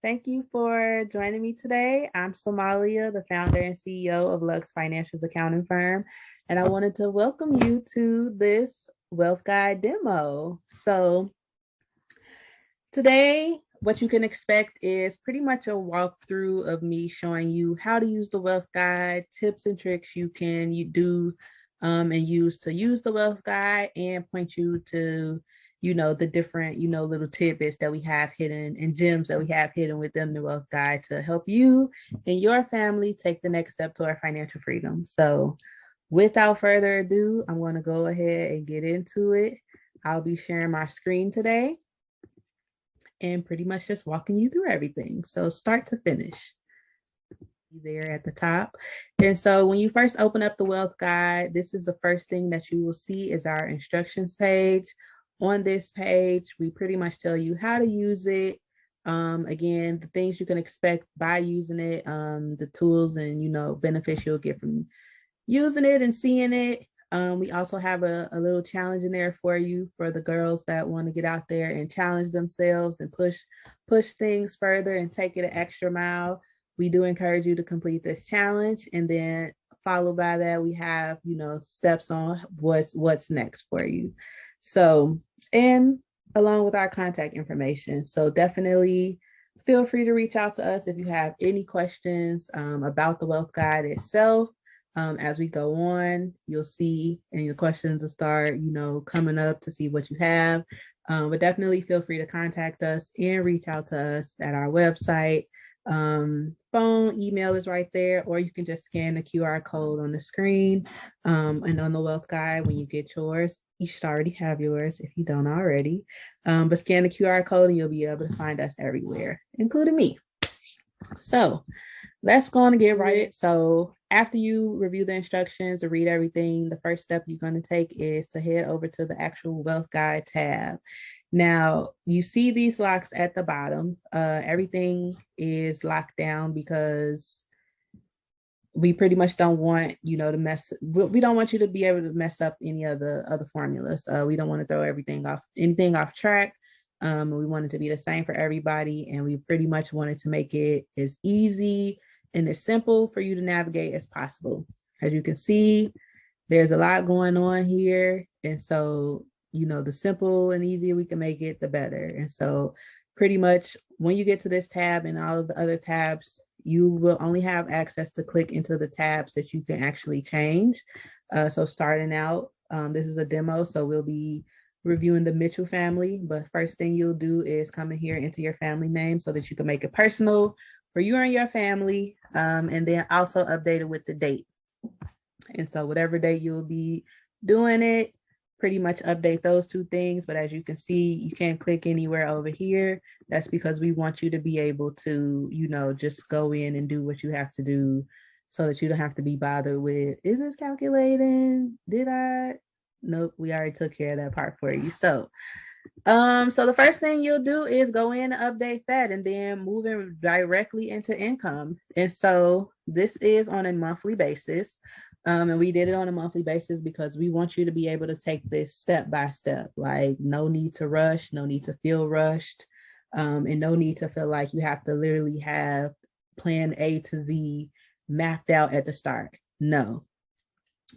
Thank you for joining me today. I'm Somalia, the founder and CEO of Luxe Financials accounting firm, and I wanted to welcome you to this Wealth Guide demo. So today, what you can expect is pretty much a walkthrough of me showing you how to use the Wealth Guide, tips and tricks you do and use to use the Wealth Guide, and point you to the different, little tidbits that we have hidden and gems that we have hidden within the Wealth Guide to help you and your family take the next step to our financial freedom. So without further ado, I'm going to go ahead and get into it. I'll be sharing my screen today and pretty much just walking you through everything. So start to finish. There at the top. And so when you first open up the Wealth Guide, this is the first thing that you will see is our instructions page. On this page, we pretty much tell you how to use it. Again, the things you can expect by using it, the tools and, benefits you'll get from using it and seeing it. We also have a little challenge in there for you, for the girls that want to get out there and challenge themselves and push things further and take it an extra mile. We do encourage you to complete this challenge, and then followed by that, we have, steps on what's next for you. So, and along with our contact information. So definitely feel free to reach out to us if you have any questions about the Wealth Guide itself. As we go on, you'll see, and your questions will start, coming up to see what you have. But definitely feel free to contact us and reach out to us at our website. Phone, email is right there, or you can just scan the QR code on the screen. And on the Wealth Guide, when you get yours, you should already have yours if you don't already. But scan the QR code and you'll be able to find us everywhere, including me. So let's go on and get right. So after you review the instructions and read everything, the first step you're going to take is to head over to the actual Wealth Guide tab. Now, you see these locks at the bottom. Everything is locked down because we pretty much don't want, to mess. We don't want you to be able to mess up any of the other formulas. We don't want to throw anything off track. We want it to be the same for everybody. And we pretty much wanted to make it as easy and as simple for you to navigate as possible. As you can see, there's a lot going on here. And so, the simple and easier we can make it, the better. And so pretty much when you get to this tab and all of the other tabs, you will only have access to click into the tabs that you can actually change. So starting out, this is a demo, so we'll be reviewing the Mitchell family. But first thing you'll do is come in here, enter your family name so that you can make it personal for you and your family, and then also update it with the date. And so whatever date you'll be doing it, pretty much update those two things. But as you can see, you can't click anywhere over here. That's because we want you to be able to, just go in and do what you have to do so that you don't have to be bothered with, is this calculating? Nope, we already took care of that part for you. So the first thing you'll do is go in and update that, and then moving directly into income. And so this is on a monthly basis. And we did it on a monthly basis because we want you to be able to take this step by step. Like, no need to rush, no need to feel rushed, and no need to feel like you have to literally have plan A to Z mapped out at the start. No,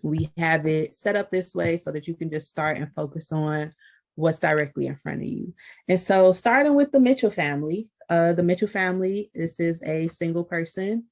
we have it set up this way so that you can just start and focus on what's directly in front of you. And so starting with the Mitchell family, this is a single person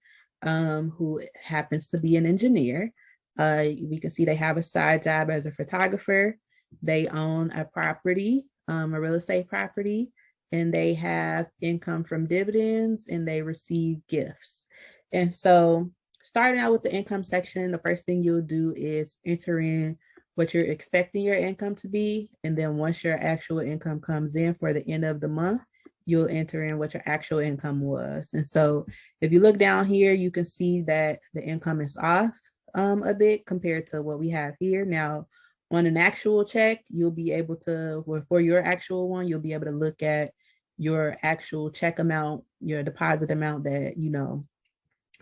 who happens to be an engineer. We can see they have a side job as a photographer. They own a property, a real estate property, and they have income from dividends, and they receive gifts. And so starting out with the income section, the first thing you'll do is enter in what you're expecting your income to be. And then once your actual income comes in for the end of the month, you'll enter in what your actual income was. And so if you look down here, you can see that the income is off a bit compared to what we have here. Now, on an actual check, you'll be able to, for your actual one, you'll be able to look at your actual check amount, your deposit amount that,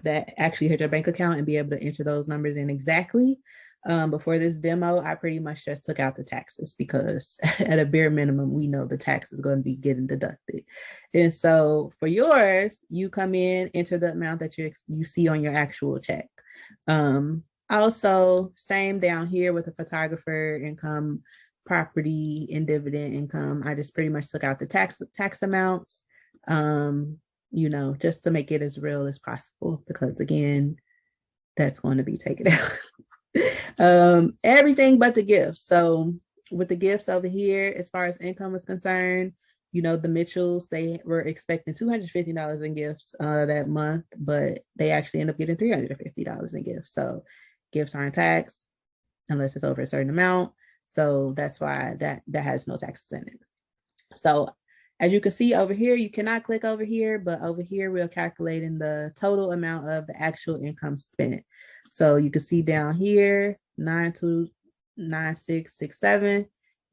that actually hit your bank account, and be able to enter those numbers in exactly. But for this demo, I pretty much just took out the taxes because at a bare minimum, we know the tax is going to be getting deducted. And so for yours, you come in, enter the amount that you see on your actual check. Also, same down here with the photographer income, property, and dividend income. I just pretty much took out the tax amounts, just to make it as real as possible, because again, that's going to be taken out. Everything but the gifts. So with the gifts over here, as far as income is concerned, the Mitchells, they were expecting $250 in gifts that month, but they actually end up getting $350 in gifts. So gifts aren't taxed unless it's over a certain amount. So that's why that has no taxes in it. So as you can see over here, you cannot click over here, but over here, we're calculating the total amount of the actual income spent. So you can see down here, 929667,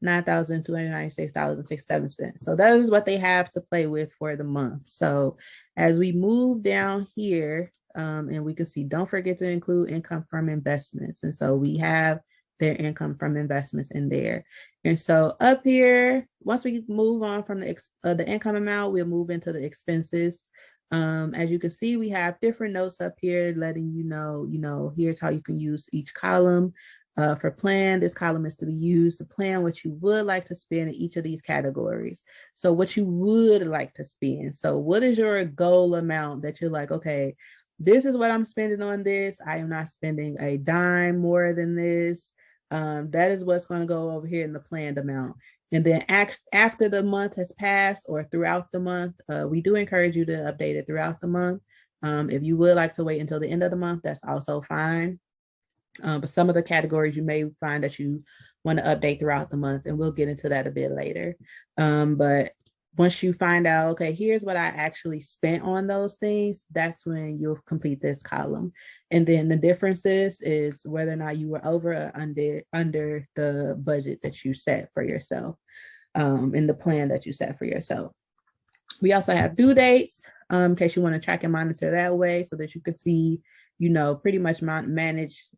$9,296.67. So that is what they have to play with for the month. So as we move down here, and we can see, don't forget to include income from investments. And so we have their income from investments in there. And so up here, once we move on from the income amount, we'll move into the expenses. As you can see, we have different notes up here letting you know, here's how you can use each column. For plan, this column is to be used to plan what you would like to spend in each of these categories. So what you would like to spend. So what is your goal amount that you're like, okay, this is what I'm spending on this. I am not spending a dime more than this. That is what's going to go over here in the planned amount. And then after the month has passed or throughout the month, we do encourage you to update it throughout the month. If you would like to wait until the end of the month, that's also fine. But some of the categories you may find that you want to update throughout the month, and we'll get into that a bit later. But once you find out, okay, here's what I actually spent on those things, that's when you'll complete this column. And then the differences is whether or not you were over or under the budget that you set for yourself, in the plan that you set for yourself. We also have due dates, in case you want to track and monitor that way, so that you could see, pretty much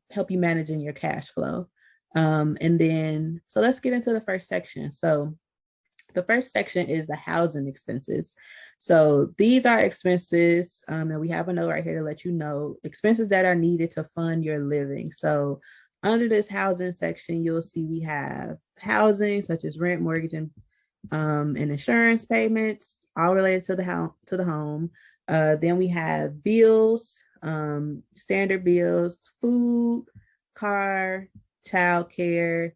help you manage in your cash flow. And then, so let's get into the first section. So the first section is the housing expenses. So these are expenses, and we have a note right here to let you know, expenses that are needed to fund your living. So under this housing section, you'll see we have housing such as rent, mortgage, and insurance payments, all related to the home. Then we have bills, standard bills, food, car, childcare,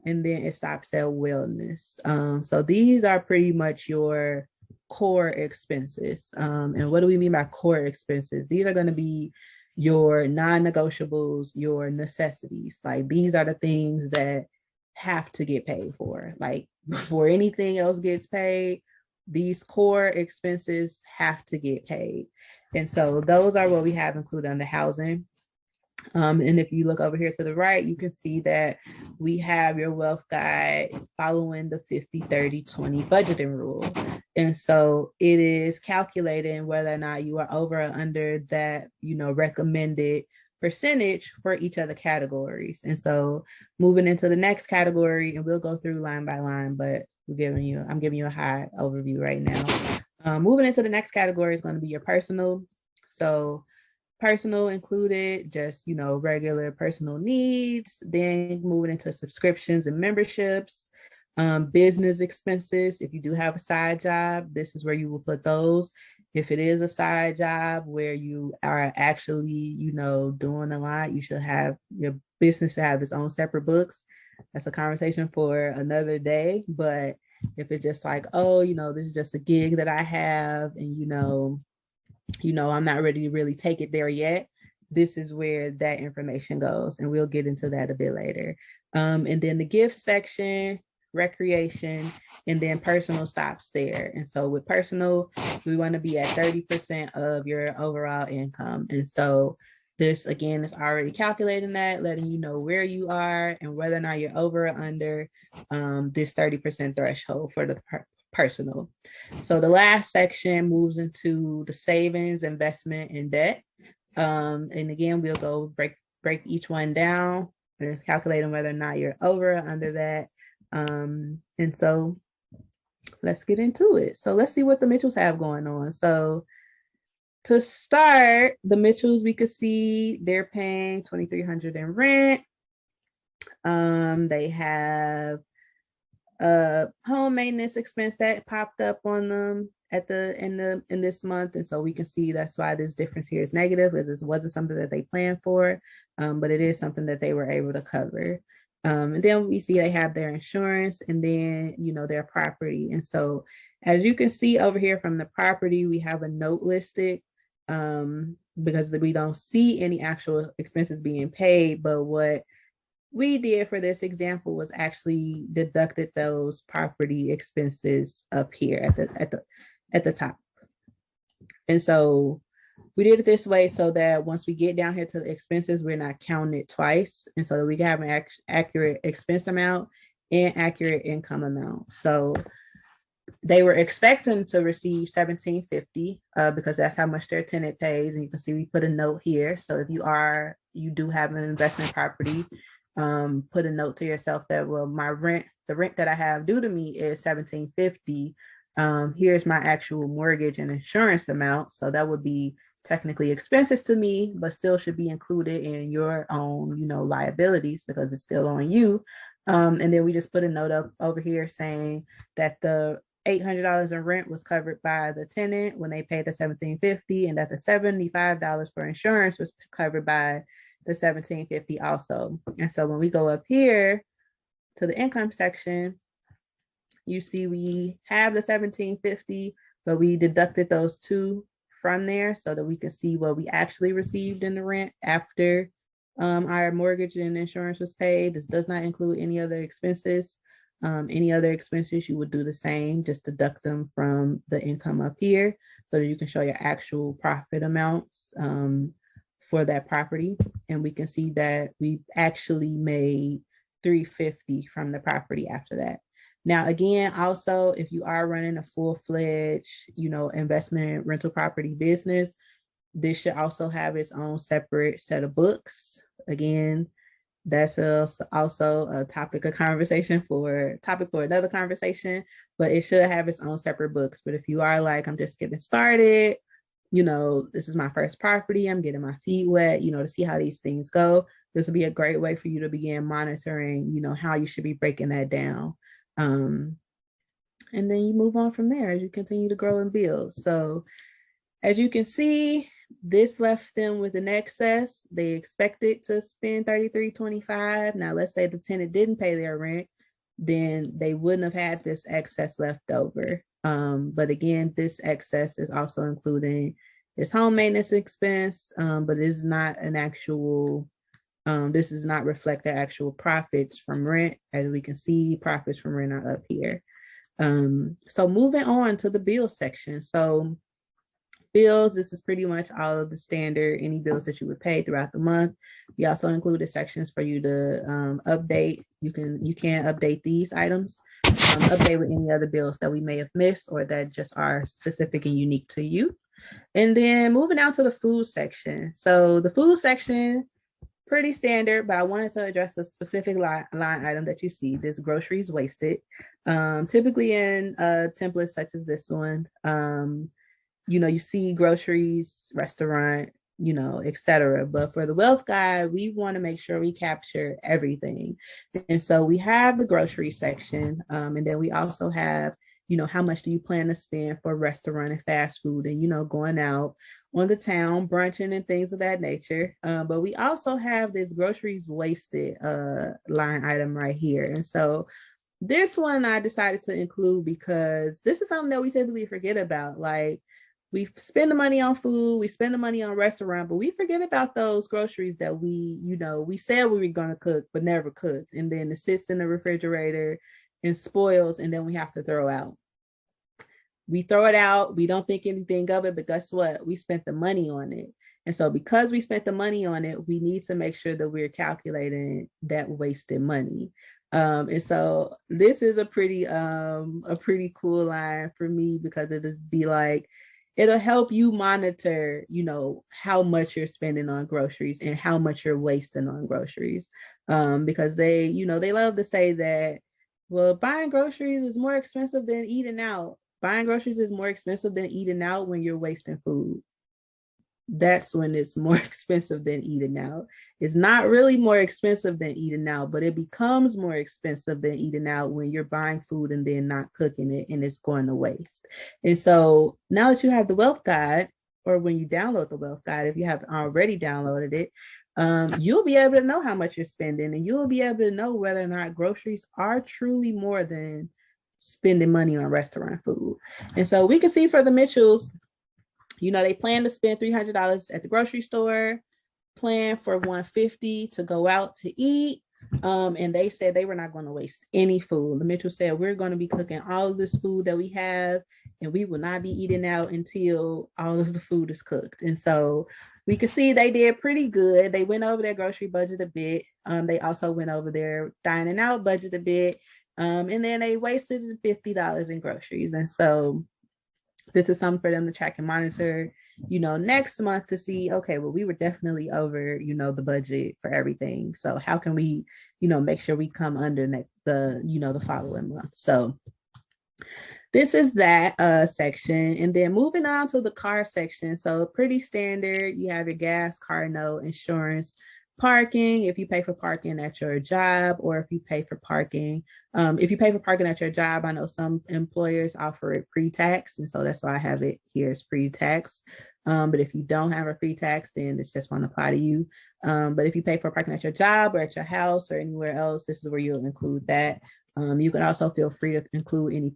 and then it stops at wellness. So these are pretty much your core expenses. And what do we mean by core expenses? These are going to be your non-negotiables, your necessities. Like these are the things that have to get paid for. Like before anything else gets paid, these core expenses have to get paid. And so those are what we have included under housing. And if you look over here to the right, you can see that we have your wealth guide following the 50-30-20 budgeting rule. And so it is calculating whether or not you are over or under that, recommended percentage for each of the categories. And so moving into the next category, and we'll go through line by line, but I'm giving you a high overview right now. Moving into the next category is going to be your personal. So personal included just, regular personal needs, then moving into subscriptions and memberships, business expenses. If you do have a side job, this is where you will put those. If it is a side job where you are actually, doing a lot, you should have your business should have its own separate books. That's a conversation for another day. But if it's just like, oh, this is just a gig that I have, and I'm not ready to really take it there yet, this is where that information goes. And we'll get into that a bit later. And then the gift section, recreation, and then personal stops there. And so with personal, we want to be at 30% of your overall income. And so this, again, is already calculating that, letting you know where you are and whether or not you're over or under this 30% threshold for the personal. So the last section moves into the savings, investment, and debt. And again, we'll go break each one down. and it's calculating whether or not you're over or under that. And so let's get into it. So let's see what the Mitchells have going on. So to start, the Mitchells, we could see they're paying $2,300 in rent. They have a home maintenance expense that popped up on them at the in this month, and so we can see that's why this difference here is negative, because this wasn't something that they planned for, but it is something that they were able to cover. And then we see they have their insurance, and then their property. And so as you can see over here from the property, we have a note listed because we don't see any actual expenses being paid, but what we did for this example was actually deducted those property expenses up here at the top. And so we did it this way so that once we get down here to the expenses, we're not counting it twice, and so that we can have an accurate expense amount and accurate income amount. So they were expecting to receive $1,750 because that's how much their tenant pays, and you can see we put a note here. So if you do have an investment property, put a note to yourself that, well, the rent that I have due to me is $1,750. Here's my actual mortgage and insurance amount. So that would be technically expenses to me, but still should be included in your own, liabilities, because it's still on you. And then we just put a note up over here saying that the $800 in rent was covered by the tenant when they paid the $1,750, and that the $75 for insurance was covered by the $1,750 also. And so when we go up here to the income section, you see we have the $1,750, but we deducted those two from there so that we can see what we actually received in the rent after our mortgage and insurance was paid. This does not include any other expenses. Any other expenses, you would do the same, just deduct them from the income up here so that you can show your actual profit amounts for that property. And we can see that we actually made $350 from the property after that. Now, again, also, if you are running a full-fledged, investment rental property business, this should also have its own separate set of books. Again, that's also a topic for another conversation, but it should have its own separate books. But if you are like, I'm just getting started, this is my first property, I'm getting my feet wet, to see how these things go, this would be a great way for you to begin monitoring, how you should be breaking that down. And then you move on from there as you continue to grow and build. So as you can see, this left them with an excess. They expected to spend $33.25. Now, let's say the tenant didn't pay their rent, then they wouldn't have had this excess left over. But again, this excess is also including this home maintenance expense, but it is not an actual, this does not reflect the actual profits from rent. As we can see, profits from rent are up here. So moving on to the bills section. So bills, this is pretty much all of the standard, any bills that you would pay throughout the month. We also included sections for you to update. You can update these items, update with any other bills that we may have missed or that just are specific and unique to you. And then moving down to the food section. So the food section, pretty standard, but I wanted to address a specific line item that you see, this groceries wasted. Typically in templates such as this one, you see groceries, restaurant, etc. But for the wealth guide, we want to make sure we capture everything. And so we have the grocery section. And then we also have, how much do you plan to spend for restaurant and fast food and, going out on the town, brunching and things of that nature. But we also have this groceries wasted line item right here. And so this one I decided to include because this is something that we typically forget about. Like, we spend the money on food, we spend the money on restaurant, but we forget about those groceries that we said we were going to cook, but never cooked. And then it sits in the refrigerator and spoils, and then we have to throw out. We throw it out, we don't think anything of it, but guess what? We spent the money on it. And so because we spent the money on it, we need to make sure that we're calculating that wasted money. And so this is a pretty cool line for me, because it just be like, it'll help you monitor, how much you're spending on groceries and how much you're wasting on groceries. Because they love to say that, well, buying groceries is more expensive than eating out. Buying groceries is more expensive than eating out when you're wasting food. That's when it's more expensive than eating out. It's not really more expensive than eating out, but it becomes more expensive than eating out when you're buying food and then not cooking it and it's going to waste. And so now that you have the Wealth Guide, or when you download the Wealth Guide, if you haven't already downloaded it, you'll be able to know how much you're spending, and you'll be able to know whether or not groceries are truly more than spending money on restaurant food. And so we can see for the Mitchells, they plan to spend $300 at the grocery store, plan for $150 to go out to eat. And they said they were not going to waste any food. The Mitchell said, we're going to be cooking all of this food that we have, and we will not be eating out until all of the food is cooked. And so we could see they did pretty good. They went over their grocery budget a bit. They also went over their dining out budget a bit. And then they wasted $50 in groceries. And so this is something for them to track and monitor, next month to see, okay, well, we were definitely over, the budget for everything. So how can we, make sure we come under the following month? So this is that section. And then moving on to the car section. So pretty standard. You have your gas, car note, insurance, parking, if you pay for parking at your job, or if you pay for parking. If you pay for parking at your job, I know some employers offer it pre-tax, and so that's why I have it here as pre-tax. But if you don't have a pre-tax, then this just won't apply to you. But if you pay for parking at your job or at your house or anywhere else, this is where you'll include that. You can also feel free to include any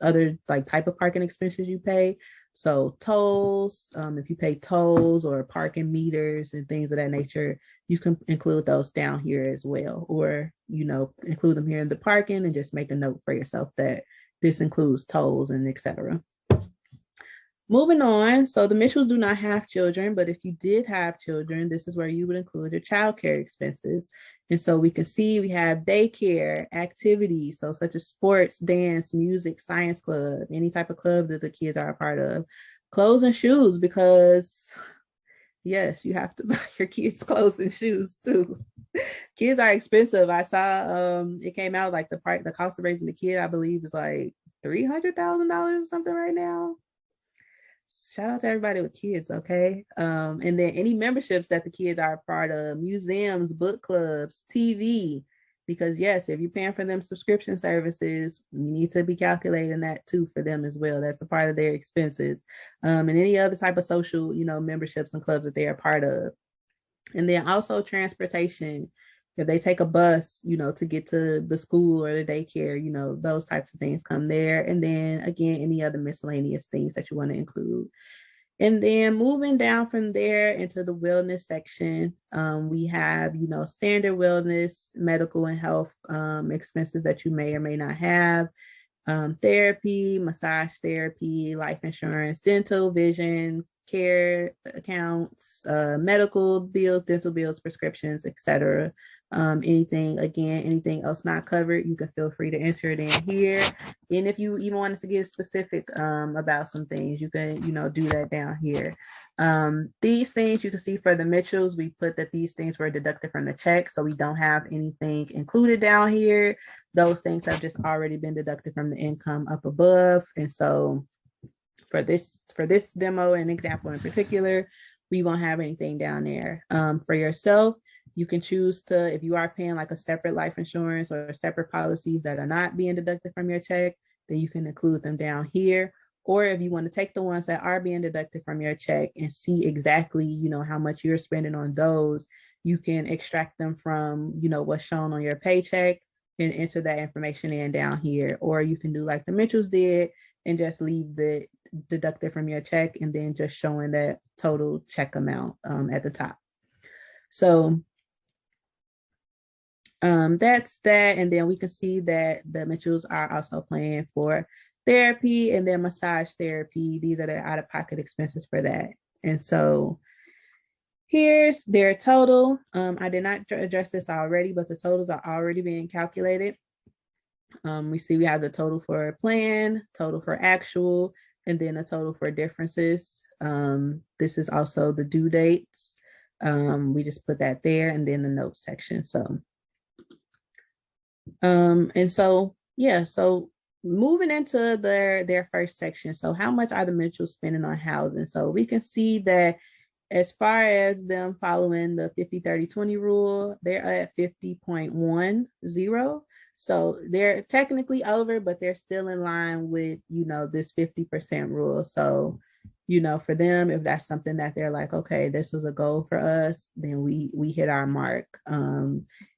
other type of parking expenses you pay. So tolls, if you pay tolls or parking meters and things of that nature, you can include those down here as well, or, include them here in the parking and just make a note for yourself that this includes tolls and etc. Moving on, so the Mitchells do not have children, but if you did have children, this is where you would include your childcare expenses. And so we can see we have daycare, activities, so such as sports, dance, music, science club, any type of club that the kids are a part of, clothes and shoes, because yes, you have to buy your kids clothes and shoes too. Kids are expensive. I saw it came out like the cost of raising a kid, I believe, is like $300,000 or something right now. Shout out to everybody with kids, okay? And then any memberships that the kids are a part of, museums, book clubs, TV, because yes, if you're paying for them subscription services, you need to be calculating that too for them as well. That's a part of their expenses. And any other type of social, memberships and clubs that they are part of. And then also transportation. If they take a bus, to get to the school or the daycare, those types of things come there. And then again, any other miscellaneous things that you want to include. And then moving down from there into the wellness section, we have, standard wellness, medical and health expenses that you may or may not have. Therapy, massage therapy, life insurance, dental, vision, care accounts, medical bills, dental bills, prescriptions, etc. Anything else not covered, you can feel free to enter it in here. And if you even want us to get specific about some things, you can, do that down here. These things you can see for the Mitchells, we put that these things were deducted from the check, so we don't have anything included down here. Those things have just already been deducted from the income up above. And so for this demo and example in particular, we won't have anything down there. For yourself, you can choose to, if you are paying like a separate life insurance or separate policies that are not being deducted from your check, then you can include them down here. Or if you want to take the ones that are being deducted from your check and see exactly, how much you're spending on those, you can extract them from, what's shown on your paycheck and enter that information in down here. Or you can do like the Mitchells did and just leave the deducted from your check and then just showing that total check amount at the top. So that's that. And then we can see that the Mitchells are also paying for therapy and then massage therapy. These are their out-of-pocket expenses for that. And so here's their total. I did not address this already, but the totals are already being calculated. We see we have the total for plan, total for actual, and then a total for differences. This is also the due dates. We just put that there, and then the notes section. So, and so, yeah, so moving into their first section. So how much are the Mitchells spending on housing? So we can see that as far as them following the 50-30-20 rule, they're at 50.10. So they're technically over, but they're still in line with, this 50% rule. So, for them, if that's something that they're like, okay, this was a goal for us, then we hit our mark.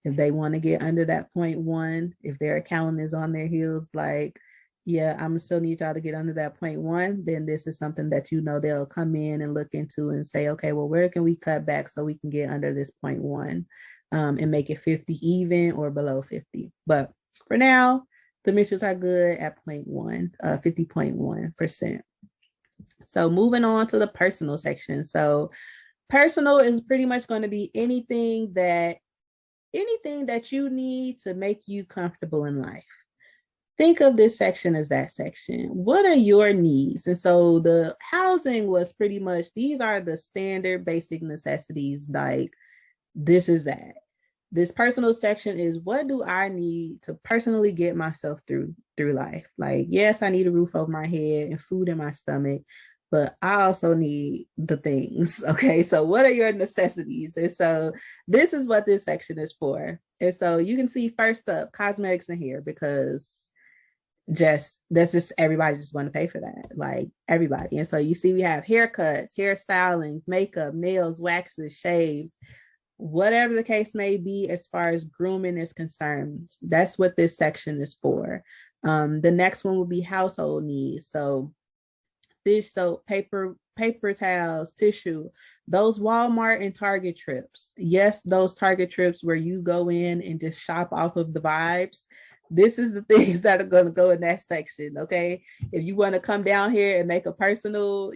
If they want to get under that 0.1, if their accountant is on their heels, like, yeah, I'm still need y'all to get under that 0.1, then this is something that they'll come in and look into and say, okay, well, where can we cut back so we can get under this 0.1 and make it 50 even or below 50. But for now, the Mitchells are good at 50.1%. So moving on to the personal section. So personal is pretty much going to be anything that you need to make you comfortable in life. Think of this section as that section. What are your needs? And so the housing was pretty much, these are the standard basic necessities. Like, this is that. This personal section is, what do I need to personally get myself through life? Like, yes, I need a roof over my head and food in my stomach, but I also need the things. Okay, so what are your necessities? And so this is what this section is for. And so you can see first up, cosmetics and hair, because that's just everybody just want to pay for that, like everybody. And so you see we have haircuts, hairstylings, makeup, nails, waxes, shaves, whatever the case may be as far as grooming is concerned. That's what this section is for. The next one will be household needs. So dish soap, paper towels, tissue, those Walmart and Target trips. Yes, those Target trips where you go in and just shop off of the vibes. This is the things that are going to go in that section, okay? If you want to come down here and make a personal,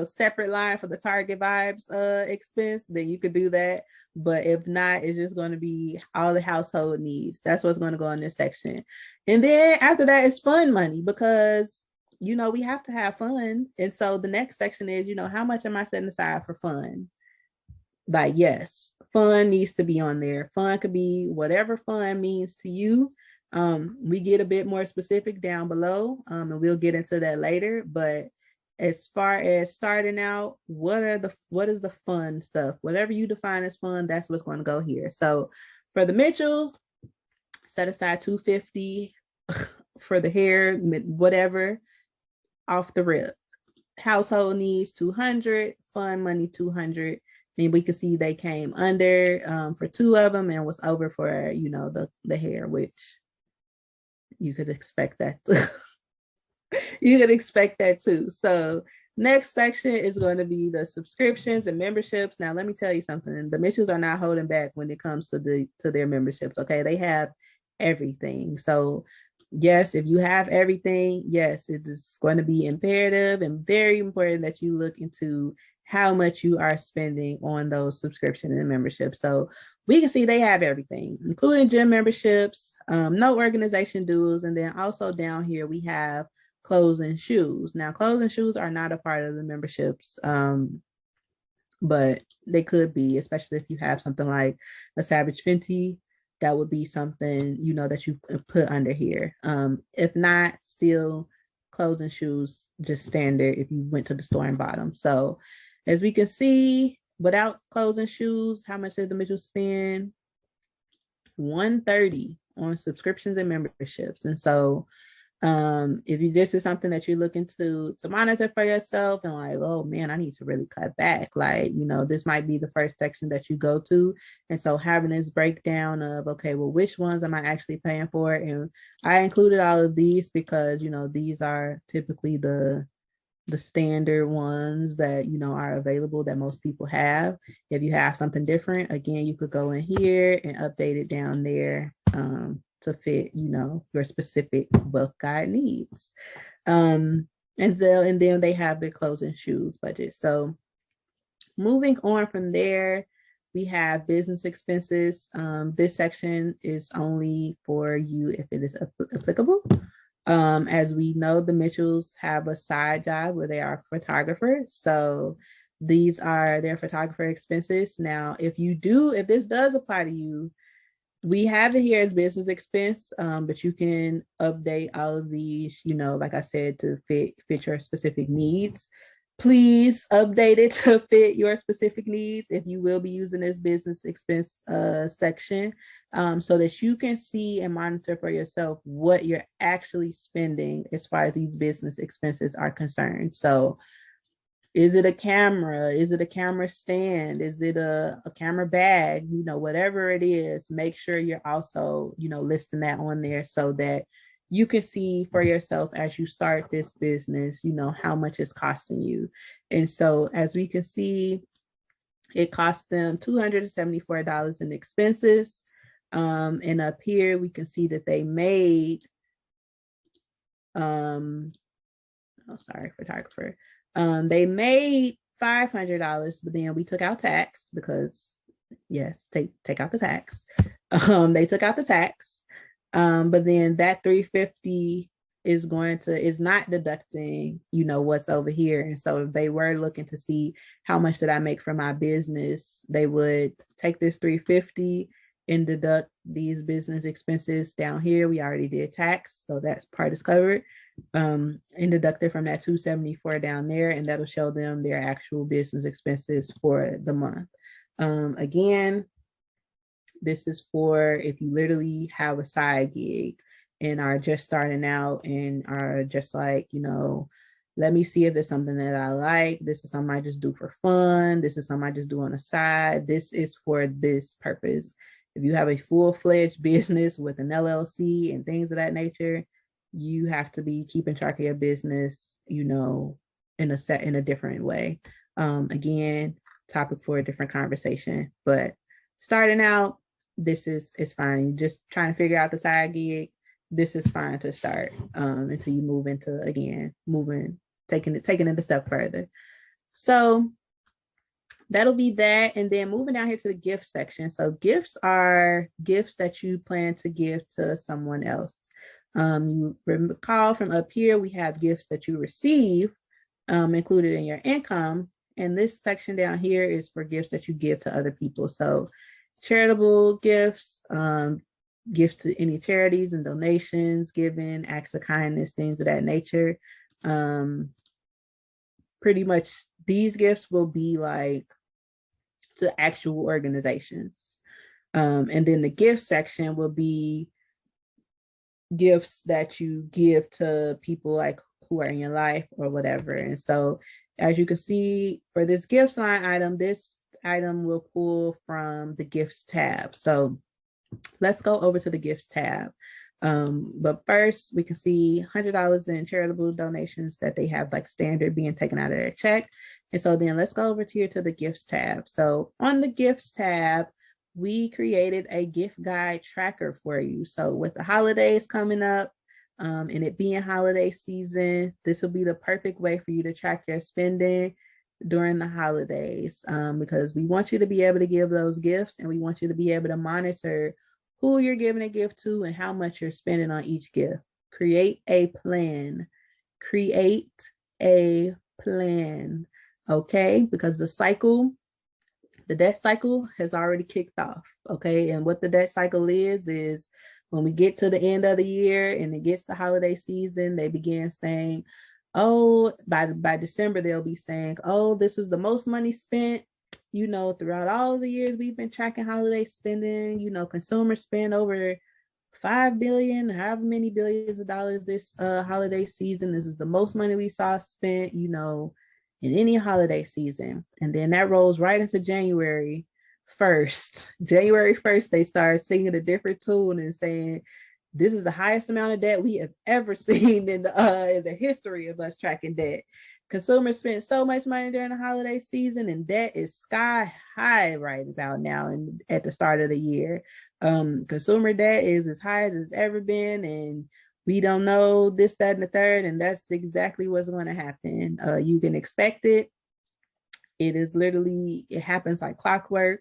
separate line for the Target vibes expense, then you could do that. But if not, it's just going to be all the household needs. That's what's going to go in this section. And then after that is fun money, because we have to have fun. And so the next section is, how much am I setting aside for fun? Like, yes, fun needs to be on there. Fun could be whatever fun means to you. We get a bit more specific down below, and we'll get into that later. But as far as starting out, what is the fun stuff? Whatever you define as fun, that's what's going to go here. So for the Mitchells, set aside $250 for the hair, whatever, off the rip. Household needs $200, fun money $200. And we could see they came under for two of them and was over for the hair, which you could expect that you could expect that too. So next section is going to be the subscriptions and memberships. Now, let me tell you something. The Mitchells are not holding back when it comes to their memberships. Okay, they have everything. So yes, if you have everything, yes, it is going to be imperative and very important that you look into how much you are spending on those subscription and memberships. So we can see they have everything, including gym memberships, no organization dues, and then also down here we have clothes and shoes. Now, clothes and shoes are not a part of the memberships, but they could be, especially if you have something like a Savage Fenty. That would be something, that you put under here. If not, still clothes and shoes, just standard if you went to the store and bought them. So as we can see, without clothes and shoes, how much did the Mitchells spend? $130 on subscriptions and memberships. And so if this is something that you're looking to monitor for yourself and like, oh man, I need to really cut back, like, this might be the first section that you go to. And so having this breakdown of, okay, well, which ones am I actually paying for? And I included all of these because, these are typically the standard ones that, are available that most people have. If you have something different, again, you could go in here and update it down there to fit, your specific wealth guide needs. And then they have their clothes and shoes budget. So moving on from there, we have business expenses. This section is only for you if it is applicable. As we know, the Mitchells have a side job where they are photographers. So these are their photographer expenses. Now, if this does apply to you, we have it here as business expense, but you can update all of these, like I said, to fit your specific needs. Please update it to fit your specific needs if you will be using this business expense section, so that you can see and monitor for yourself what you're actually spending as far as these business expenses are concerned. So is it a camera? Is it a camera stand? Is it a camera bag? Whatever it is, make sure you're also, listing that on there so that you can see for yourself as you start this business, how much it's costing you. And so as we can see, it cost them $274 in expenses. And up here, we can see that they made, photographer. They made $500, but then we took out tax because yes, take out the tax. They took out the tax, but then that $350 is not deducting, what's over here. And so if they were looking to see how much did I make from my business, they would take this $350 and deduct these business expenses down here. We already did tax, so that part is covered. And deduct it from that $274 down there, and that'll show them their actual business expenses for the month. Again, this is for if you literally have a side gig and are just starting out and are just like, let me see if there's something that I like. This is something I just do for fun. This is something I just do on the side. This is for this purpose. If you have a full-fledged business with an LLC and things of that nature, you have to be keeping track of your business, in a different way. Again, topic for a different conversation, but starting out, this is fine. You're just trying to figure out the side gig. This is fine to start until you move into, again, taking it a step further. So that'll be that. And then moving down here to the gift section. So gifts are gifts that you plan to give to someone else. You recall from up here, we have gifts that you receive included in your income. And this section down here is for gifts that you give to other people. So charitable gifts, gifts to any charities and donations, giving, acts of kindness, things of that nature. Pretty much these gifts will be like to actual organizations. And then the gift section will be gifts that you give to people like who are in your life or whatever. And so as you can see for this gifts line item, this item will pull from the gifts tab. So let's go over to the gifts tab. But first we can see $100 in charitable donations that they have like standard being taken out of their check. And so then let's go over here to the gifts tab. So on the gifts tab, we created a gift guide tracker for you. So with the holidays coming up and it being holiday season, this will be the perfect way for you to track your spending during the holidays, because we want you to be able to give those gifts, and we want you to be able to monitor who you're giving a gift to and how much you're spending on each gift. Create a plan. Create a plan. Okay, because the debt cycle has already kicked off. Okay, and what the debt cycle is when we get to the end of the year and it gets to holiday season, they begin saying, oh, by December, they'll be saying, oh, this is the most money spent, throughout all of the years we've been tracking holiday spending. Consumers spend over 5 billion, however many billions of dollars this holiday season. This is the most money we saw spent, in any holiday season. And then that rolls right into January 1st. January 1st, they start singing a different tune and saying, this is the highest amount of debt we have ever seen in the history of us tracking debt. Consumers spend so much money during the holiday season, and debt is sky high right about now and at the start of the year. Consumer debt is as high as it's ever been, and we don't know this, that, and the third, and that's exactly what's going to happen. You can expect it. It is literally, it happens like clockwork.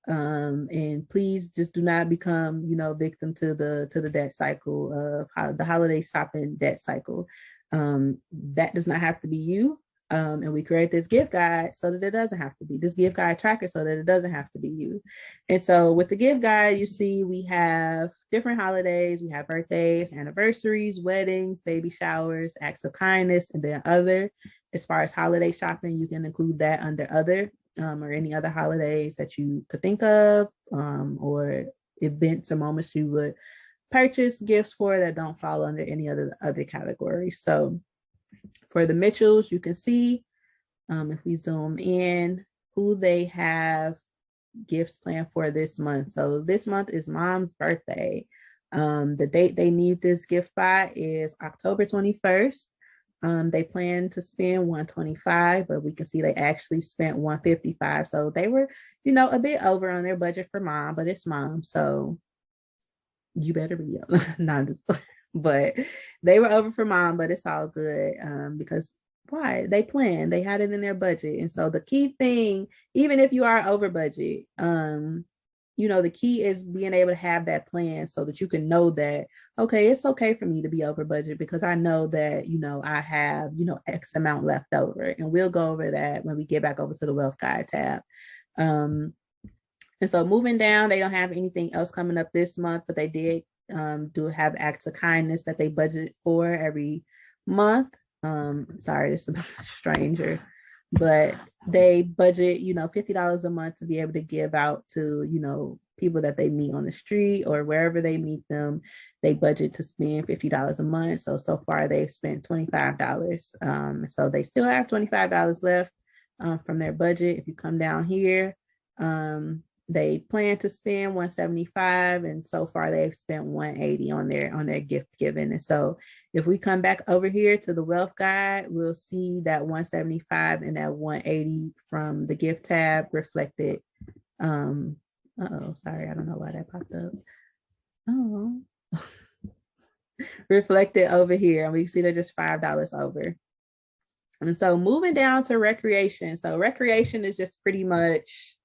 And please just do not become, victim to the debt cycle of the holiday shopping debt cycle. That does not have to be you. And we create this gift guide so that it doesn't have to be this gift guide tracker so that it doesn't have to be you. And so with the gift guide, you see we have different holidays. We have birthdays, anniversaries, weddings, baby showers, acts of kindness, and then other. As far as holiday shopping, you can include that under other, or any other holidays that you could think of, or events or moments you would purchase gifts for that don't fall under any other categories. So for the Mitchells, you can see, if we zoom in, who they have gifts planned for this month. So this month is mom's birthday. The date they need this gift by is October 21st. They plan to spend 125, but we can see they actually spent 155. So they were, a bit over on their budget for mom, but it's mom. So you better be up. No, but they were over for mom, but it's all good, because why? They planned, they had it in their budget. And so the key thing, even if you are over budget, the key is being able to have that plan so that you can know that, okay, it's okay for me to be over budget because I know that, I have, X amount left over. And we'll go over that when we get back over to the wealth guide tab. And so moving down, they don't have anything else coming up this month, but they did do have acts of kindness that they budget for every month. Sorry, this is a stranger, but they budget, $50 a month to be able to give out to, people that they meet on the street or wherever they meet them. They budget to spend $50 a month. So far they've spent $25. So they still have $25 left from their budget. If you come down here, they plan to spend 175, and so far they've spent 180 on their gift giving. And so if we come back over here to the wealth guide, we'll see that 175 and that 180 from the gift tab reflected. Sorry, I don't know why that popped up. Reflected over here, and we see they're just $5 over. And so moving down to recreation. So recreation is just pretty much,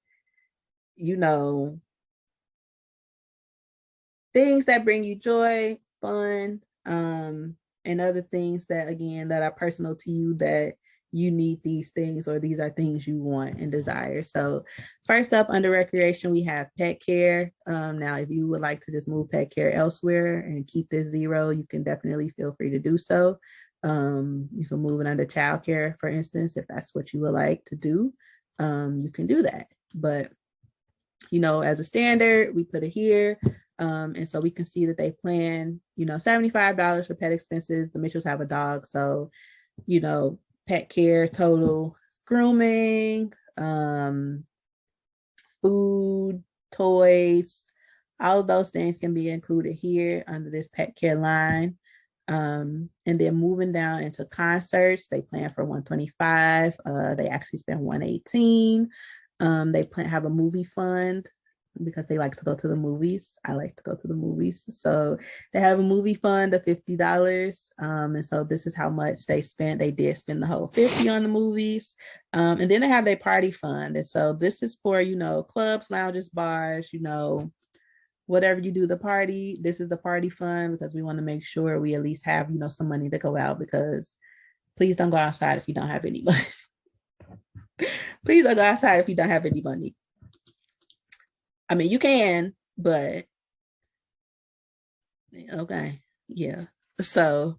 things that bring you joy, fun, and other things that, again, that are personal to you, that you need these things, or these are things you want and desire. So first up under recreation, we have pet care. Now, if you would like to just move pet care elsewhere and keep this zero, you can definitely feel free to do so. You can move it under childcare, for instance, if that's what you would like to do. You can do that. But as a standard, we put it here. And so we can see that they plan, $75 for pet expenses. The Mitchells have a dog. So, pet care total, grooming, food, toys, all of those things can be included here under this pet care line. And then moving down into concerts, they plan for 125. They actually spend 118. They have a movie fund because they like to go to the movies. I like to go to the movies. So they have a movie fund of $50. And so this is how much they spent. They did spend the whole 50 on the movies. And then they have their party fund. And so this is for, clubs, lounges, bars, whatever you do the party. This is the party fund because we want to make sure we at least have, some money to go out, because please don't go outside if you don't have any money. Please don't go outside if you don't have any money. I mean, you can, but okay. Yeah. So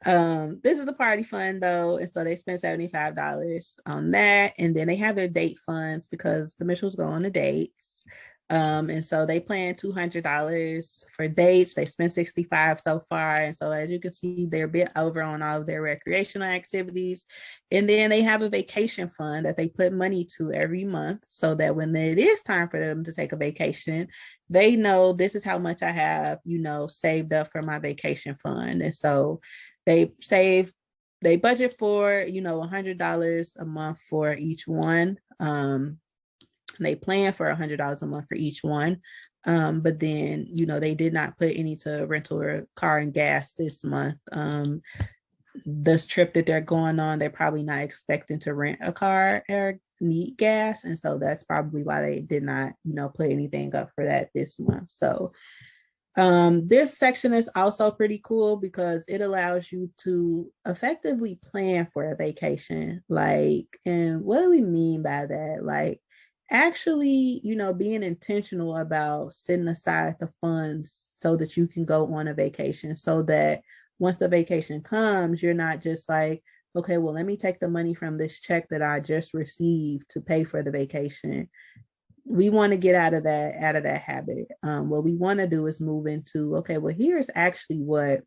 this is the party fund though. And so they spent $75 on that. And then they have their date funds because the Mitchells go on the dates. And so they plan $200 for dates. They spent $65 so far. And so as you can see, they're a bit over on all of their recreational activities. And then they have a vacation fund that they put money to every month so that when it is time for them to take a vacation, they know this is how much I have, saved up for my vacation fund. And so they budget for, $100 a month for each one. They plan for $100 a month for each one. But then, they did not put any to rental or car and gas this month. This trip that they're going on, they're probably not expecting to rent a car or need gas. And so that's probably why they did not, put anything up for that this month. So this section is also pretty cool because it allows you to effectively plan for a vacation. And what do we mean by that? Actually, being intentional about setting aside the funds so that you can go on a vacation, so that once the vacation comes, you're not just like, okay, well, let me take the money from this check that I just received to pay for the vacation. We want to get out of that habit. What we want to do is move into, okay, well, here's actually what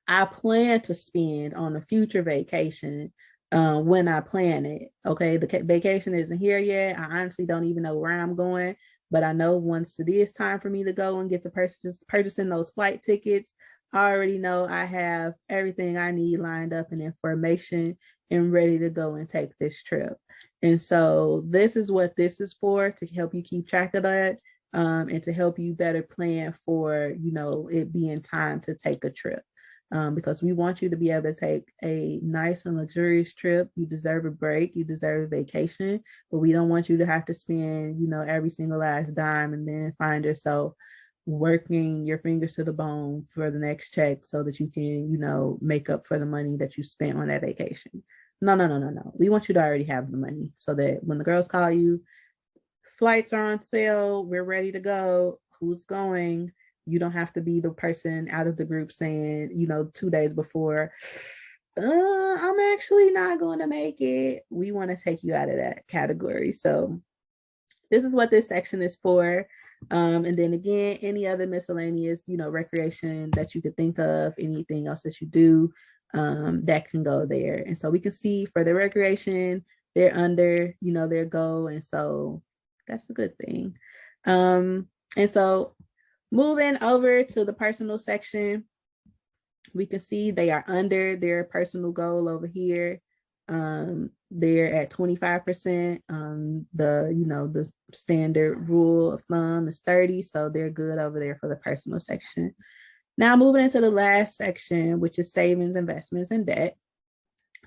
I plan to spend on a future vacation when I plan it. Okay, the vacation isn't here yet. I honestly don't even know where I'm going, but I know once it is time for me to go and get the purchasing those flight tickets, I already know I have everything I need lined up and information and ready to go and take this trip. And so this is what this is for, to help you keep track of that, and to help you better plan for, it being time to take a trip. Because we want you to be able to take a nice and luxurious trip. You deserve a break, you deserve a vacation, but we don't want you to have to spend, every single last dime and then find yourself working your fingers to the bone for the next check so that you can, make up for the money that you spent on that vacation. No. We want you to already have the money so that when the girls call you, flights are on sale, we're ready to go, who's going? You don't have to be the person out of the group saying, 2 days before, I'm actually not going to make it. We want to take you out of that category. So this is what this section is for. And then again, any other miscellaneous, recreation that you could think of, anything else that you do, that can go there. And so we can see for the recreation, they're under, their goal. And so that's a good thing. And so moving over to the personal section, we can see they are under their personal goal over here. They're at 25%. The standard rule of thumb is 30, so they're good over there for the personal section. Now moving into the last section, which is savings, investments, and debt.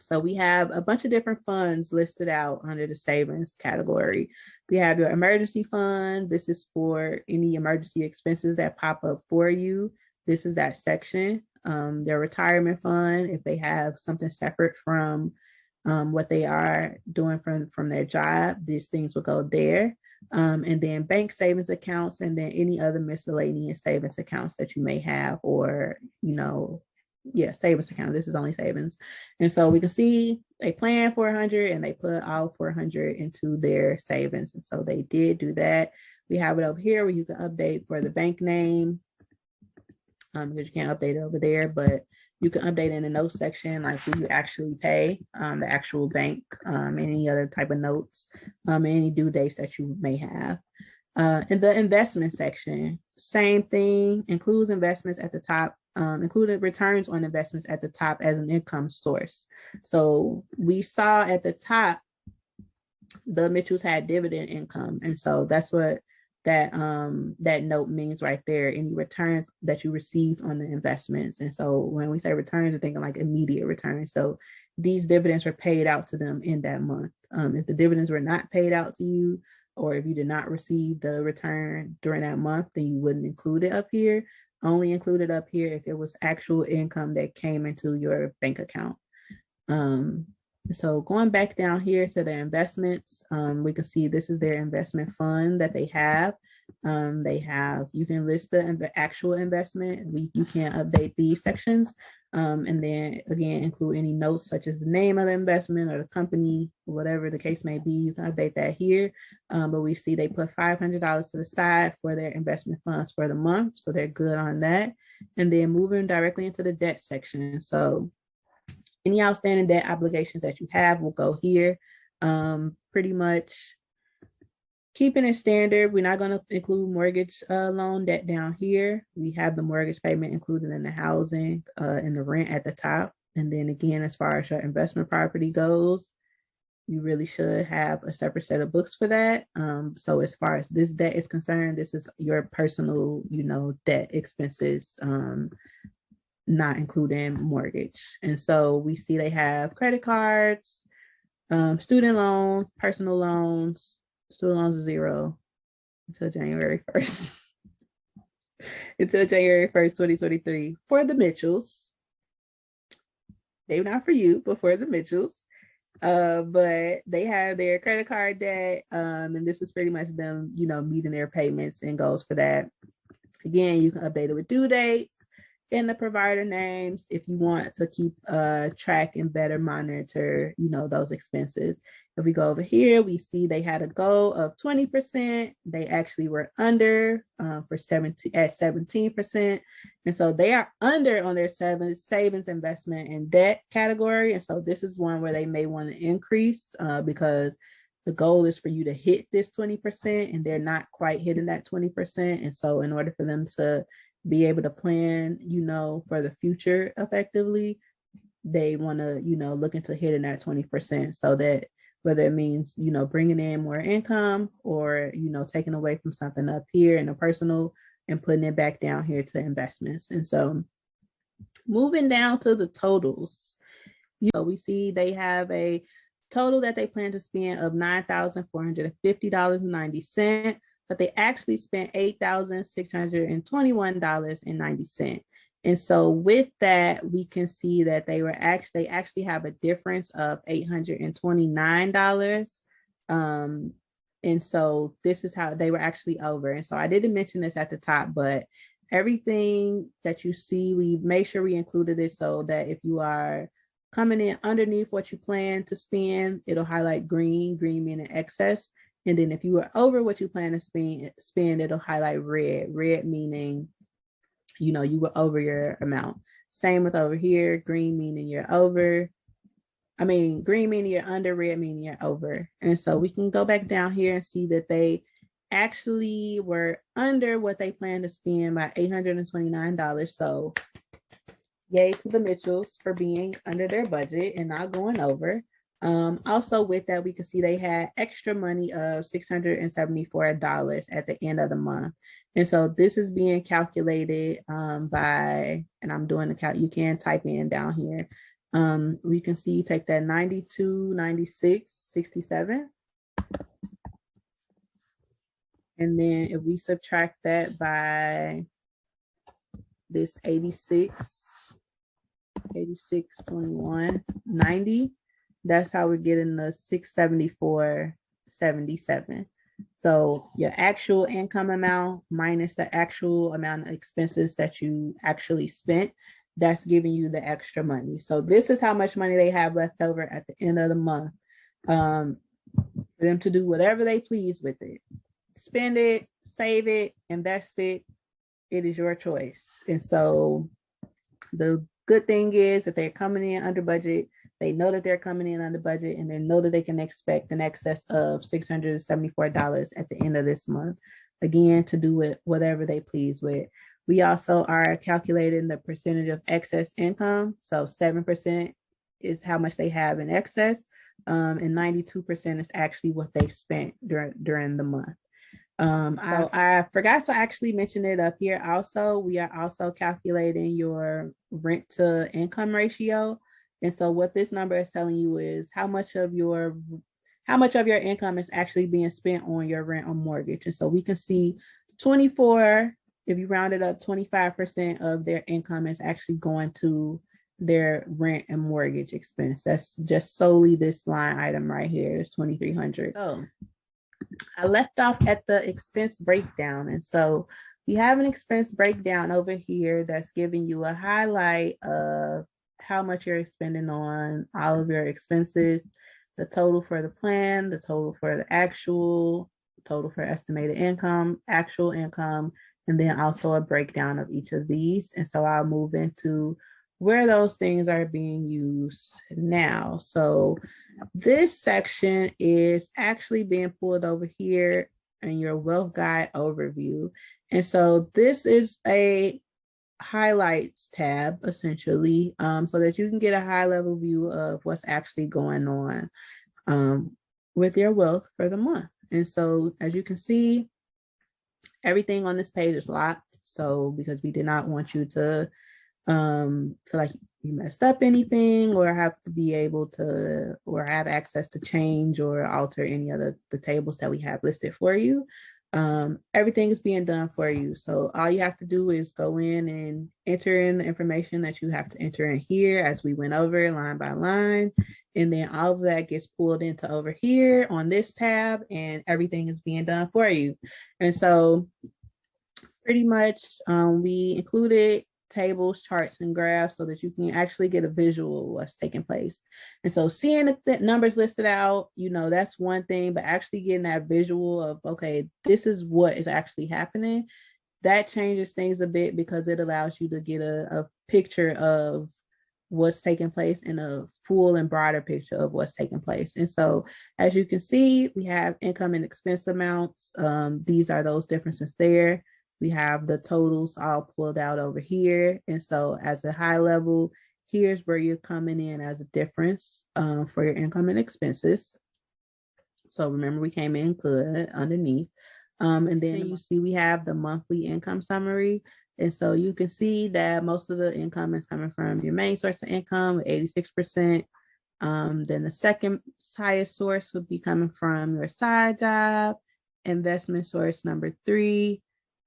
So we have a bunch of different funds listed out under the savings category. We have your emergency fund. This is for any emergency expenses that pop up for you. This is that section. Their retirement fund, if they have something separate from what they are doing from their job, these things will go there. And then bank savings accounts, and then any other miscellaneous savings accounts that you may have, or, savings account. This is only savings. And so we can see they plan for 100 and they put all 400 into their savings. And so they did do that. We have it over here where you can update for the bank name, because you can't update it over there, but you can update in the notes section, like who you actually pay, the actual bank, any other type of notes, any due dates that you may have. In the investment section, same thing, includes investments at the top, included returns on investments at the top as an income source. So we saw at the top, the Mitchells had dividend income. And so that's what that note means right there, any returns that you received on the investments. And so when we say returns, we're thinking like immediate returns. So these dividends were paid out to them in that month. If the dividends were not paid out to you, or if you did not receive the return during that month, then you wouldn't include it up here. Only include it up here if it was actual income that came into your bank account. So going back down here to their investments, we can see this is their investment fund that they have. You can list the actual investment. You can update these sections. And then again, include any notes such as the name of the investment or the company, whatever the case may be, you can update that here. But we see they put $500 to the side for their investment funds for the month. So they're good on that. And then moving directly into the debt section. So any outstanding debt obligations that you have will go here. Pretty much keeping it standard. We're not going to include mortgage loan debt down here. We have the mortgage payment included in the housing and the rent at the top. And then again, as far as your investment property goes, you really should have a separate set of books for that. So as far as this debt is concerned, this is your personal, debt expenses, not including mortgage. And so we see they have credit cards, Student loans, personal loans, student loans are zero until January 1st. Until January 1st, 2023. For the Mitchells. They're not for you, but for the Mitchells. But they have their credit card debt, and this is pretty much them, meeting their payments and goals for that. Again, you can update it with due dates and the provider names if you want to keep track and better monitor, those expenses. If we go over here, we see they had a goal of 20%. They actually were under at 17%. And so they are under on their savings, investment, and debt category. And so this is one where they may want to increase because the goal is for you to hit this 20%, and they're not quite hitting that 20%. And so in order for them to be able to plan, for the future effectively, they want to, look into hitting that 20%, so that whether it means, bringing in more income or, taking away from something up here in the personal and putting it back down here to investments. And so moving down to the totals, we see they have a total that they plan to spend of $9,450.90, but they actually spent $8,621.90. And so with that, we can see that they actually have a difference of $829. And so this is how they were actually over. And so I didn't mention this at the top, but everything that you see, we made sure we included it so that if you are coming in underneath what you plan to spend, it'll highlight green meaning excess. And then if you were over what you plan to spend, it'll highlight red meaning, you were over your amount. Same with over here, green meaning you're over. Green meaning you're under, red meaning you're over. And so we can go back down here and see that they actually were under what they planned to spend by $829. So yay to the Mitchells for being under their budget and not going over. Also with that, we can see they had extra money of $674 at the end of the month. And so this is being calculated by, and I'm doing the count, you can type in down here. We can see, take that 92, 96, 67. And then if we subtract that by this 86, 21, 90, that's how we're getting the 674.77. So your actual income amount minus the actual amount of expenses that you actually spent, that's giving you the extra money. So this is how much money they have left over at the end of the month for them to do whatever they please with it. Spend it, save it, invest it. It is your choice. And so the good thing is that they're coming in under budget. They know that they're coming in under budget, and they know that they can expect an excess of $674 at the end of this month, again, to do with whatever they please with. We also are calculating the percentage of excess income. So 7% is how much they have in excess, and 92% is actually what they've spent during the month. So I forgot to actually mention it up here. Also, we are also calculating your rent to income ratio. And so what this number is telling you is how much of your income is actually being spent on your rent or mortgage. And so we can see 24, if you round it up, 25% of their income is actually going to their rent and mortgage expense. That's just solely this line item right here is $2,300. So I left off at the expense breakdown. And so we have an expense breakdown over here that's giving you a highlight of how much you're spending on all of your expenses, the total for the plan, the total for the actual, total for estimated income, actual income, and then also a breakdown of each of these. And so I'll move into where those things are being used now. So this section is actually being pulled over here in your wealth guide overview. And so this is a highlights tab essentially, so that you can get a high level view of what's actually going on with your wealth for the month. And so as you can see, everything on this page is locked. So because we did not want you to feel like you messed up anything or have to be able to or have access to change or alter any of the tables that we have listed for you. Everything is being done for you. So all you have to do is go in and enter in the information that you have to enter in here as we went over line by line. And then all of that gets pulled into over here on this tab and everything is being done for you. And so pretty much we included tables, charts, and graphs so that you can actually get a visual of what's taking place. And so seeing the numbers listed out, that's one thing, but actually getting that visual of, okay, this is what is actually happening, that changes things a bit because it allows you to get a picture of what's taking place and a full and broader picture of what's taking place. And so as you can see, we have income and expense amounts. These are those differences there. We have the totals all pulled out over here. And so as a high level, here's where you're coming in as a difference for your income and expenses. So remember, we came in good underneath. And then you see we have the monthly income summary. And so you can see that most of the income is coming from your main source of income, 86%. Then the second highest source would be coming from your side job, investment source number 3,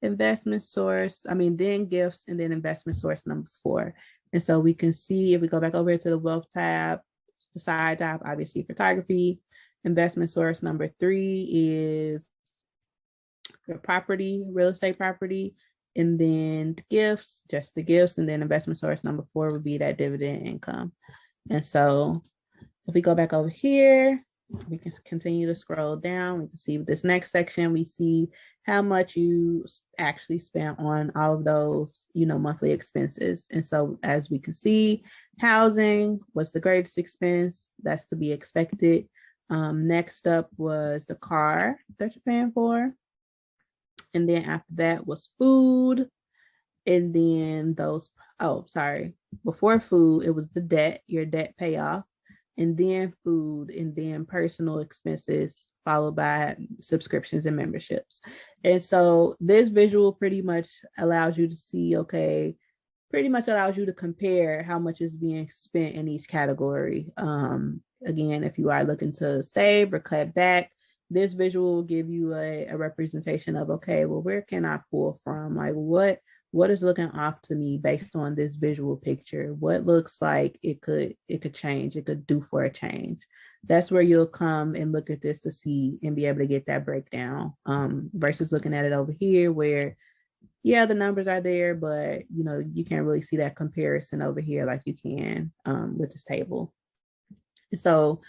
investment source, then gifts, and then investment source number 4. And so we can see if we go back over to the wealth tab, the side job, obviously photography, investment source number 3 is your property, real estate property, and then the gifts, just the gifts, and then investment source number 4 would be that dividend income. And so if we go back over here, we can continue to scroll down. We can see this next section, we see how much you actually spent on all of those, monthly expenses. And so as we can see, housing was the greatest expense. That's to be expected. Next up was the car that you're paying for. And then after that was food. And then before food, it was the debt, your debt payoff, and then food, and then personal expenses, followed by subscriptions and memberships. And so this visual pretty much allows you to see, pretty much allows you to compare how much is being spent in each category. Again, if you are looking to save or cut back, this visual will give you a representation of, where can I pull from? Like what is looking off to me based on this visual picture? What looks like it could change, it could do for a change. That's where you'll come and look at this to see and be able to get that breakdown versus looking at it over here where, yeah, the numbers are there, but you can't really see that comparison over here like you can with this table. So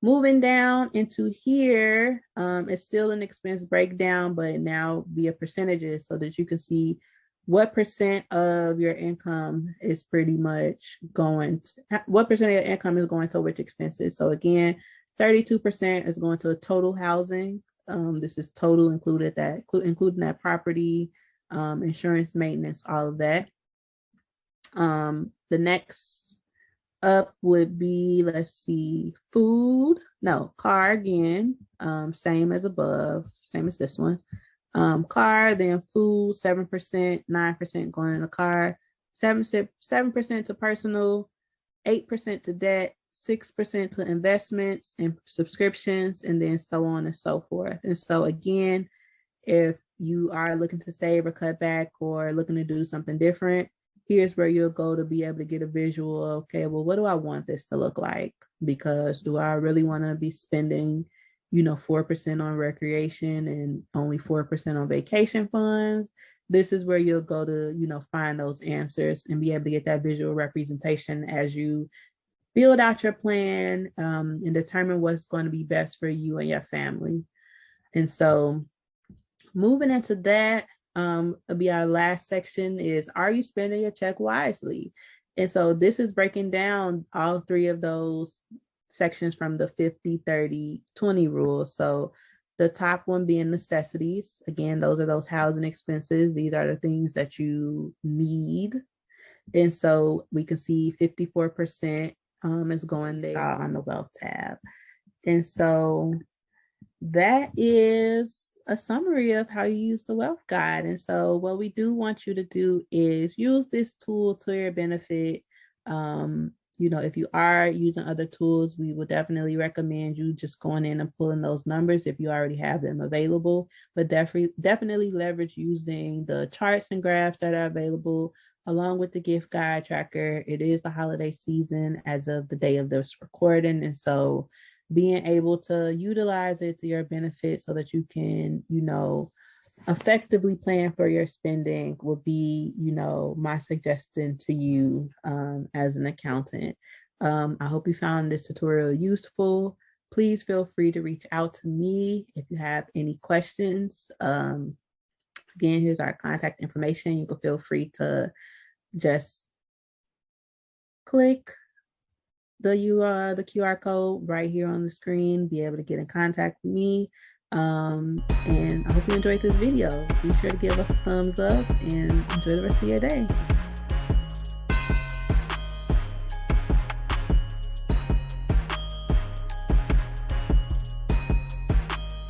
moving down into here, it's still an expense breakdown, but now via percentages so that you can see what percent of your income is pretty much what percent of your income is going to which expenses. So again, 32% is going to total housing. This is total including that property, insurance, maintenance, all of that. The next up would be, car again, same as above, same as this one. Car, then food, 7%, 9% going in the car, 7% to personal, 8% to debt, 6% to investments and subscriptions, and then so on and so forth. And so again, if you are looking to save or cut back or looking to do something different, here's where you'll go to be able to get a visual of, what do I want this to look like? Because do I really want to be spending 4% on recreation and only 4% on vacation funds? This is where you'll go to, find those answers and be able to get that visual representation as you build out your plan and determine what's going to be best for you and your family. And so moving into that, it'll be our last section is, are you spending your check wisely? And so this is breaking down all three of those sections from the 50-30-20 rule. So the top one being necessities. Again, those are those housing expenses. These are the things that you need. And so we can see 54% is going there on the wealth tab. And so that is a summary of how you use the wealth guide. And so what we do want you to do is use this tool to your benefit. If you are using other tools, we would definitely recommend you just going in and pulling those numbers if you already have them available. But definitely leverage using the charts and graphs that are available along with the gift guide tracker. It is the holiday season as of the day of this recording. And so being able to utilize it to your benefit so that you can, effectively plan for your spending would be, my suggestion to you as an accountant. I hope you found this tutorial useful. Please feel free to reach out to me if you have any questions. Again, here's our contact information. You can feel free to just click the QR code right here on the screen, be able to get in contact with me. And I hope you enjoyed this video. Be sure to give us a thumbs up and enjoy the rest of your day.